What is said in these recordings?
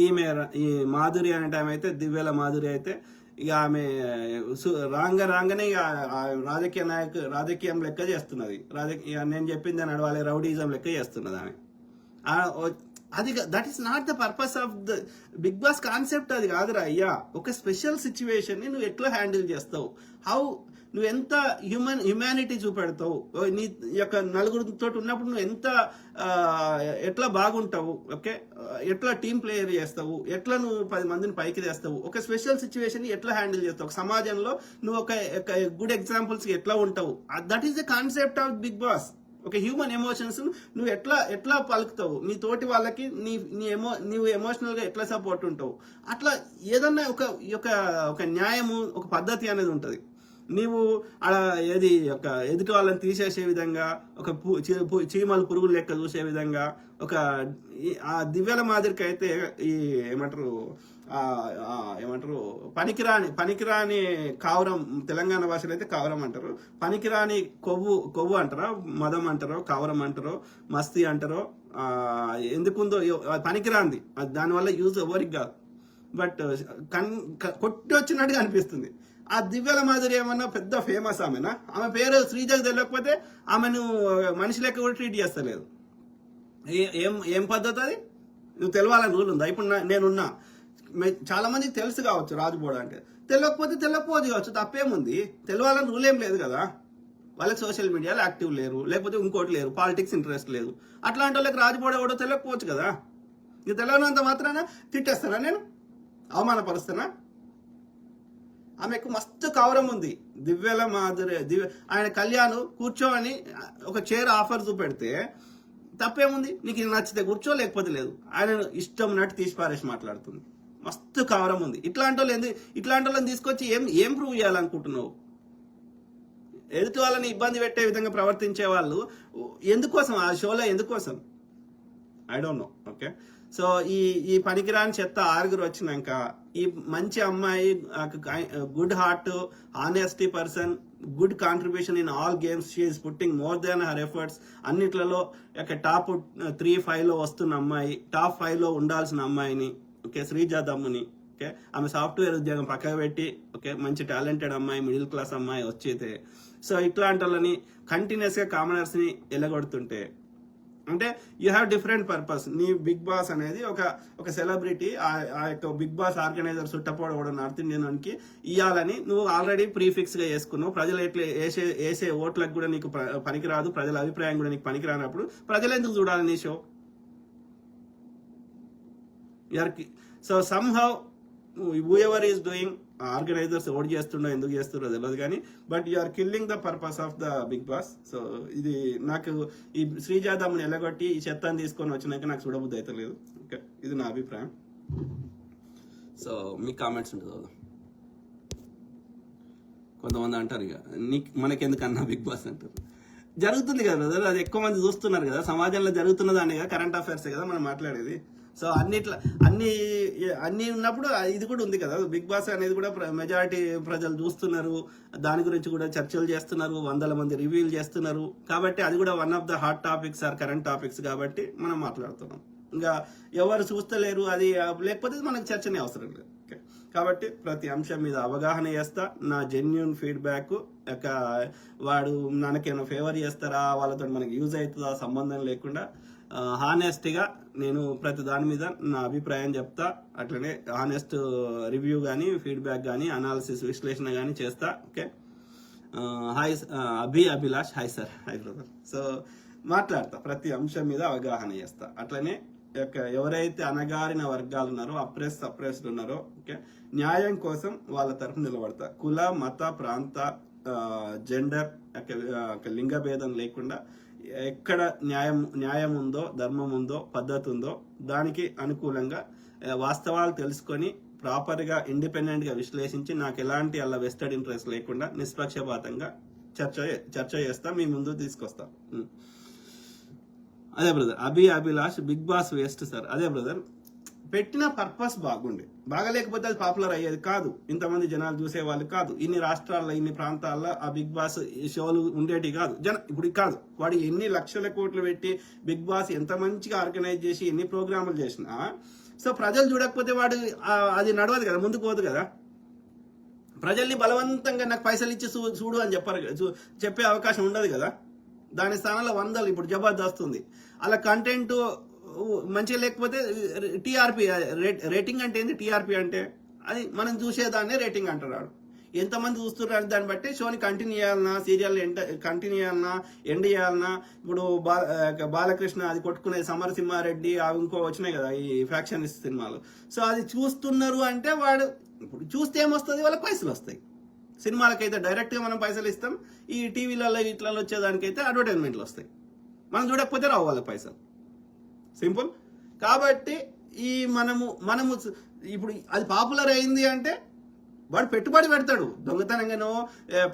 ఈమె ఈ మాధురి అనే టైం అయితే, దివ్యల మాధురి అయితే ఇక ఆమె రాగానే ఇక రాజకీయం లెక్క చేస్తున్నది. నేను చెప్పింది నడవాలి రౌడీజం లెక్క చేస్తున్నది ఆమె. అది that is not the purpose of the Bigg Boss concept. అది కాదురా అయ్యా. ఒక స్పెషల్ సిచ్యువేషన్ ని నువ్వు ఎట్లా హ్యాండిల్ చేస్తావు, నువ్వు ఎంత హ్యుమానిటీ చూపెడతావు, నీ యొక్క నలుగురితో ఉన్నప్పుడు నువ్వు ఎంత ఎట్లా బాగుంటావు, ఓకే, ఎట్లా టీం ప్లేయర్ చేస్తావు, ఎట్లా నువ్వు 10 మందిని పైకి తెస్తావు, ఒక స్పెషల్ సిచ్యువేషన్ ని ఎట్లా హ్యాండిల్ చేస్తావు, ఒక సమాజంలో నువ్వు ఒక గుడ్ ఎగ్జాంపుల్స్ ఎట్లా ఉంటావు. That is the concept of Bigg Boss. ఒక హ్యూమన్ ఎమోషన్స్ నువ్వు ఎట్లా పలుకుతావు, నీ తోటి వాళ్ళకి నీవు ఎమోషనల్ గా ఎట్లా సపోర్ట్ ఉంటావు. అట్లా ఏదన్నా ఒక న్యాయము, ఒక పద్ధతి అనేది ఉంటది. నీవు ఏది ఒక ఎదుటి వాళ్ళని తీసేసే విధంగా, ఒక చీమలు పురుగులు లెక్క చూసే విధంగా, ఒక ఆ దివ్యల మాదిరికి అయితే ఈ ఏమంటారు పనికిరాని కావరం, తెలంగాణ భాషలో అయితే కావరం అంటారు, పనికిరాని కొవ్వు అంటారా, మదం అంటారో, కావరం అంటారో, మస్తీ అంటారో, ఎందుకుందో పనికిరాంది, దానివల్ల యూజ్ ఎవరికి కాదు. బట్ కొట్టి వచ్చినట్టుగా అనిపిస్తుంది. ఆ దివ్యల మాదిరి ఏమన్నా పెద్ద ఫేమస్ ఆమెనా? ఆమె పేరు శ్రీజకు తెలియకపోతే ఆమెను మనిషి లెక్క కూడా ట్రీట్ చేస్తలేదు. ఏం పద్ధతి అది? నువ్వు తెలవాలని రూల్ ఉందా? ఇప్పుడు నేనున్నా, చాలా మందికి తెలుసు కావచ్చు రాజుబోడ అంటే, తెలియకపోవచ్చు కావచ్చు, తప్పేముంది, తెలవాలని రూల్ ఏం లేదు కదా. వాళ్ళకి సోషల్ మీడియాలో యాక్టివ్ లేరు, లేకపోతే ఇంకోటి లేరు, పాలిటిక్స్ ఇంట్రెస్ట్ లేదు. అట్లాంటి వాళ్ళకి రాజుబోడ ఎవడో తెలియకపోవచ్చు కదా. ఇక తెలియనంత మాత్రాన తిట్టేస్తానా, నేను అవమానపరుస్తానా? ఆమెకు మస్తు కవరం ఉంది. దివ్యల మాధురి ఆయన కళ్యాణ్ కూర్చోని ఒక చైర్ ఆఫర్ చూపెడితే తప్పేముంది, నీకు ఇది నచ్చితే కూర్చో, లేకపోతే లేదు. ఆయన ఇష్టం ఉన్నట్టు తీసి పారేసి మాట్లాడుతుంది. మస్తు కవరం ఉంది. ఇట్లాంటి వాళ్ళని తీసుకొచ్చి ఏం ప్రూవ్ చేయాలనుకుంటున్నావు? ఎదుటి వాళ్ళని ఇబ్బంది పెట్టే విధంగా ప్రవర్తించే వాళ్ళు ఎందుకోసం, ఆ షోలో ఎందుకోసం? I don't know. Okay, so ఈ పనికిరాని చెత్త 6 వచ్చినాక ఈ మంచి అమ్మాయి, good heart, honesty person, good contribution in all games, she's putting more than her efforts, అన్నిట్లలో టాప్ 3-5లో వస్తున్న అమ్మాయి, టాప్ 5లో ఉండాల్సిన అమ్మాయిని, ఓకే, శ్రీజా దమ్ముని, ఓకే, ఆమె సాఫ్ట్వేర్ ఉద్యోగం పక్కకు పెట్టి, ఓకే, మంచి టాలెంటెడ్ అమ్మాయి, మిడిల్ క్లాస్ అమ్మాయి వచ్చేతే, సో ఇట్లాంటి వాళ్ళని కంటిన్యూస్ గా కామనర్స్ ని ఎలగొడుతుంటే, అంటే యూ హ్యావ్ డిఫరెంట్ పర్పస్. నీ బిగ్ బాస్ అనేది ఒక సెలబ్రిటీ, ఆ యొక్క బిగ్ బాస్ ఆర్గనైజర్ సుట్టపోవడం నార్త్ ఇండియన్ కి ఇవ్వాలని నువ్వు ఆల్రెడీ ప్రీఫిక్స్ గా చేసుకున్నావు. ప్రజలు ఎట్లా వేసే ఓట్లకు కూడా నీకు పనికిరాదు, ప్రజల అభిప్రాయం కూడా నీకు పనికిరానప్పుడు ప్రజలు ఎందుకు చూడాలి నీ show? So somehow whoever is doing, organisers vote చేస్తుండో ఎందుకు చేస్తుండో తెలియదు కానీ, but you are killing the purpose of the Bigg Boss. So ఇది నాకు ఈ శ్రీజాదమ్ని ఎలగొట్టి ఈ చెత్తని తీసుకొని వచ్చినాక నాకు చూడబుద్ధి అయితే లేదు. ఓకే, ఇది నా అభిప్రాయం. సో మీ కామెంట్స్ ఉంటుంది. కొంతమంది అంటారు ఇక మనకెందుకన్నా బిగ్ బాస్ అంటారు. జరుగుతుంది కదా బ్రదర్, అది ఎక్కువ మంది చూస్తున్నారు కదా, సమాజంలో జరుగుతున్నదాన్ని కదా, కరెంట్ అఫైర్స్ కదా మనం మాట్లాడేది. సో అన్ని ఉన్నప్పుడు ఇది కూడా ఉంది కదా, బిగ్ బాస్ అనేది కూడా మెజారిటీ ప్రజలు చూస్తున్నారు, దాని గురించి కూడా చర్చలు చేస్తున్నారు, 100 మంది రివ్యూలు చేస్తున్నారు. కాబట్టి అది కూడా one of the hot topics or current topics కాబట్టి మనం మాట్లాడుతున్నాం. ఇంకా ఎవరు చూస్తలేరు అది, లేకపోతే మనకు చర్చనే అవసరం లేదు. ఓకే, కాబట్టి ప్రతి అంశం మీద అవగాహన చేస్తా. నా జెన్యూన్ ఫీడ్బ్యాక్, వాడు మనకేమైనా ఫేవర్ చేస్తారా, వాళ్ళతో మనకి యూజ్ అవుతుందా సంబంధం లేకుండా హానెస్ట్గా నేను ప్రతి దాని మీద నా అభిప్రాయం చెప్తా. అట్లనే హానెస్ట్ రివ్యూ కానీ, ఫీడ్బ్యాక్ కానీ, అనాలిసిస్, విశ్లేషణ కానీ చేస్తా. Okay, hi Abhilash, hi sir, hi brother. So మాట్లాడతా, ప్రతి అంశం మీద అవగాహన చేస్తా. అట్లనే ఎవరైతే అణగారిన వర్గాలు ఉన్నారో, సప్రెస్డ్ ఉన్నారో, ఓకే, న్యాయం కోసం వాళ్ళ తరఫు నిలబడతా. కుల, మత, ప్రాంత, జెండర్, లింగ భేదం లేకుండా ఎక్కడ న్యాయం ఉందో, ధర్మం ఉందో, పద్ధతి ఉందో దానికి అనుకూలంగా వాస్తవాలు తెలుసుకొని ప్రాపర్గా ఇండిపెండెంట్గా విశ్లేషించి నాకు ఎలాంటి అలా వెస్టెడ్ ఇంట్రెస్ట్ లేకుండా నిష్పక్షపాతంగా చర్చ చేస్తా, మీ ముందు తీసుకొస్తా. అదే brother Abhilash, Bigg Boss waste sir. అదే బ్రదర్, పెట్టిన పర్పస్ బాగలేకపోతే అది పాపులర్ అయ్యేది కాదు, ఇంతమంది జనాలు చూసేవాళ్ళు కాదు, ఇన్ని రాష్ట్రాల్లో ఇన్ని ప్రాంతాల్లో ఆ బిగ్ బాస్ షోలు ఉండేటి కాదు. ఇప్పుడు కాదు, వాడు ఎన్ని లక్షల కోట్లు పెట్టి బిగ్ బాస్ ఎంత మంచిగా ఆర్గనైజ్ చేసి ఎన్ని ప్రోగ్రాములు చేసినా సో ప్రజలు చూడకపోతే వాడు అది నడవదు కదా, ముందుకు పోదు కదా. ప్రజల్ని బలవంతంగా నాకు పైసలు ఇచ్చి చూడు అని చెప్పే అవకాశం ఉండదు కదా. దాని స్థానంలో వందలు ఇప్పుడు జబర్దస్త్ ఉంది, అలా కంటెంట్ మంచిగా లేకపోతే టీఆర్పీ రేటింగ్ అంటే ఏంది? టీఆర్పీ అంటే అది మనం చూసేదాన్నే రేటింగ్ అంటున్నాడు. ఎంతమంది చూస్తున్నారు దాన్ని బట్టి షోని కంటిన్యూ చేయాలన్నా, సీరియల్ కంటిన్యూ చేయాలన్నా, ఎండ్ చేయాలన్నా. ఇప్పుడు బాలకృష్ణ అది కొట్టుకునే సమరసింహారెడ్డి ఇంకో వచ్చినాయి కదా ఈ ఫ్యాక్షనిస్ట్ సినిమాలు. సో అది చూస్తున్నారు అంటే వాడు ఇప్పుడు చూస్తే ఏమొస్తుంది, వాళ్ళకి పైసలు వస్తాయి. సినిమాలకైతే డైరెక్ట్గా మనం పైసలు ఇస్తాం, ఈ టీవీలలో ఇట్లా వచ్చేదానికైతే అడ్వర్టైజ్మెంట్లు వస్తాయి. మనం చూడకపోతే రావు వాళ్ళకి పైసలు, సింపుల్. కాబట్టి ఈ మనము ఇప్పుడు అది పాపులర్ అయింది అంటే వాడు పెట్టుబడి పెడతాడు, దొంగతనంగానో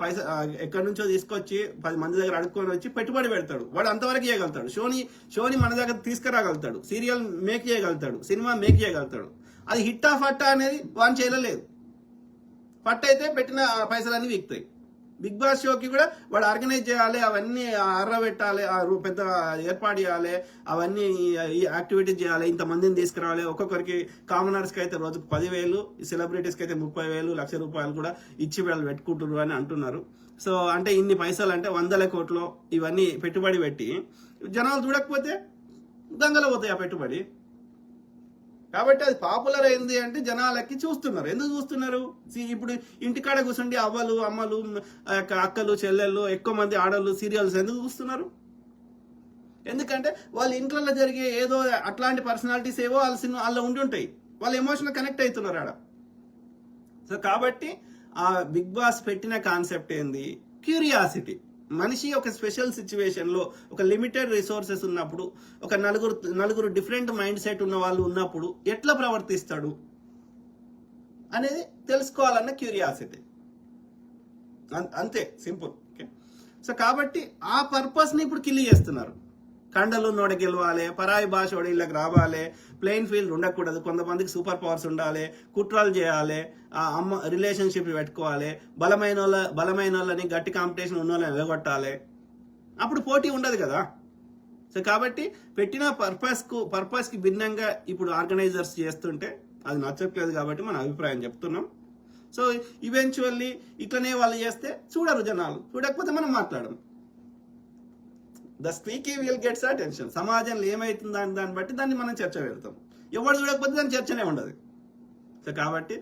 పైసా ఎక్కడి నుంచో తీసుకొచ్చి 10 మంది దగ్గర అడుక్కొని వచ్చి పెట్టుబడి పెడతాడు. వాడు అంతవరకు చేయగలుగుతాడు. షోని మన దగ్గర తీసుకురాగలుగుతాడు, సీరియల్ మేక్ చేయగలుగుతాడు, సినిమా మేక్ చేయగలుగుతాడు. అది హిట్టా ఫట్టా అనేది వాడు చేయలేదు. ఫట్ అయితే పెట్టిన పైసలన్నీ వీక్తాయి. బిగ్ బాస్ షోకి కూడా వాడు ఆర్గనైజ్ చేయాలి, అవన్నీ పెట్టాలి, పెద్ద ఏర్పాటు చేయాలి, అవన్నీ యాక్టివిటీస్ చేయాలి, ఇంతమందిని తీసుకురావాలి. ఒక్కొక్కరికి కామనర్స్కి అయితే రోజుకు 10,000, సెలబ్రిటీస్కి అయితే 30,000, ₹1,00,000 కూడా ఇచ్చి వాళ్ళు పెట్టుకుంటున్నారు అని అంటున్నారు. సో అంటే ఇన్ని పైసలు అంటే 100 కోట్లు ఇవన్నీ పెట్టుబడి పెట్టి జనాలు చూడకపోతే దంగలు పోతాయి ఆ పెట్టుబడి. కాబట్టి అది పాపులర్ అయింది అంటే జనాలకి చూస్తున్నారు. ఎందుకు చూస్తున్నారు? ఇప్పుడు ఇంటికాడ కూర్చుండి అవ్వలు, అమ్మలు, అక్కలు, చెల్లెళ్ళు, ఎక్కువ మంది ఆడళ్ళు సీరియల్స్ ఎందుకు చూస్తున్నారు? ఎందుకంటే వాళ్ళ ఇంట్లో జరిగే ఏదో అట్లాంటి పర్సనాలిటీస్ ఏవో వాళ్ళ సినిమా వాళ్ళ ఉండి ఉంటాయి, వాళ్ళు ఎమోషనల్ కనెక్ట్ అవుతున్నారు ఆడ. సో కాబట్టి ఆ బిగ్ బాస్ పెట్టిన కాన్సెప్ట్ ఏంది? క్యూరియాసిటీ. మనిషి ఒక స్పెషల్ సిచ్యువేషన్ లో, ఒక లిమిటెడ్ రిసోర్సెస్ ఉన్నప్పుడు, ఒక నలుగురు డిఫరెంట్ మైండ్ సెట్ ఉన్న వాళ్ళు ఉన్నప్పుడు ఎట్లా ప్రవర్తిస్తాడు అనేది తెలుసుకోవాలన్న క్యూరియాసిటీ, అంతే, సింపుల్. ఓకే. సో కాబట్టి ఆ పర్పస్ ని ఇప్పుడు కిల్ చేస్తున్నారు. కండలు నోడ గెలవాలి, పరాయి భాష ఇళ్ళకి రావాలి, ప్లెయిన్ ఫీల్డ్ ఉండకూడదు, కొంతమందికి సూపర్ పవర్స్ ఉండాలి, కుట్రలు చేయాలి, అమ్మ రిలేషన్షిప్ పెట్టుకోవాలి, బలమైన వాళ్ళని గట్టి కాంపిటీషన్ ఉన్న వాళ్ళని ఎలగొట్టాలి. అప్పుడు పోటీ ఉండదు కదా. సో కాబట్టి పెట్టిన పర్పస్కి భిన్నంగా ఇప్పుడు ఆర్గనైజర్స్ చేస్తుంటే అది నచ్చట్లేదు. కాబట్టి మన అభిప్రాయం చెప్తున్నాం. సో ఈవెన్చువల్లీ ఇట్లనే వాళ్ళు చేస్తే చూడరు జనాలు, చూడకపోతే మనం మాట్లాడము. The squeaky wheel gets attention. సమాజంలో ఏమైతుంది దాన్ని బట్టి దాన్ని మనం చర్చ పెడతాం. ఎవరు చూడకపోతే దాని చర్చనే ఉండదు. సో కాబట్టి